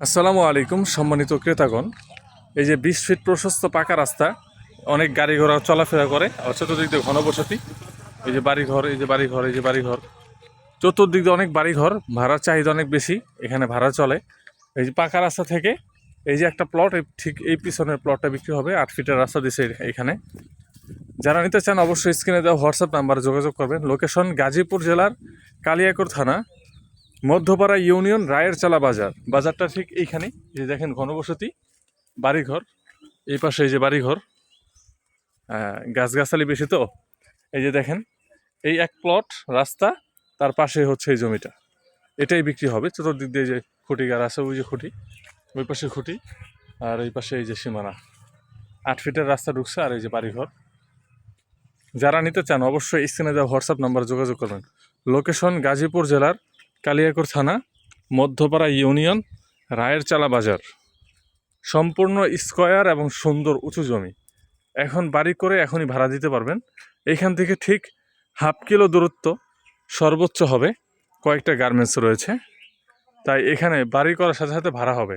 আসসালামু আলাইকুম সম্মানিত ক্রেতাগণ। এই যে 20 ফিট প্রশস্ত পাকা রাস্তা, অনেক গাড়ি ঘোড়া চলাফেরা করে, আর চতুর্দিক দিয়ে ঘনবসতি। এই যে বাড়িঘর, এই যে বাড়িঘর, এই যে বাড়িঘর, চতুর্দিক দিয়ে অনেক বাড়িঘর। ভাড়ার চাহিদা অনেক বেশি, এখানে ভাড়া চলে। এই যে পাকা রাস্তা থেকে এই যে একটা প্লট, ঠিক এই পিছনের প্লটটা বিক্রি হবে। 8 ফিটের রাস্তা দিছে এখানে। যারা নিতে চান অবশ্যই স্ক্রিনে দেওয়া হোয়াটসঅ্যাপ নাম্বারে যোগাযোগ করবেন। লোকেশন গাজীপুর জেলার কালিয়াকৈর থানা, মধ্যপাড়া ইউনিয়ন, রায়ের চালা বাজার। বাজারটা ঠিক এইখানে। এই যে দেখেন ঘনবসতি, বাড়িঘর, এই পাশে এই যে বাড়িঘর, গাছগাছালি বেশি তো। এই যে দেখেন, এই এক প্লট রাস্তা, তার পাশে হচ্ছে এই জমিটা। এটাই বিক্রি হবে। চতুর্দিক দিয়ে যে খুঁটি গাছ আছে, ওই যে খুঁটি, ওই পাশে খুঁটি, আর এই পাশে এই যে সীমানা। 8 ফিটের রাস্তা ঢুকছে, আর এই যে বাড়িঘর। যারা নিতে চান অবশ্যই স্ক্রিনে দেওয়া হোয়াটসঅ্যাপ নাম্বারে যোগাযোগ করবেন। লোকেশন গাজীপুর জেলার কালিয়াকৈর থানা, মধ্যপাড়া ইউনিয়ন, রায়ের চালা বাজার। সম্পূর্ণ স্কয়ার এবং সুন্দর উঁচু জমি। এখন বাড়ি করে এখনই ভাড়া দিতে পারবেন। এইখান থেকে ঠিক হাফ কিলো দূরত্ব সর্বোচ্চ হবে। কয়েকটা গার্মেন্টস রয়েছে, তাই এখানে বাড়ি করার সাথে সাথে ভাড়া হবে।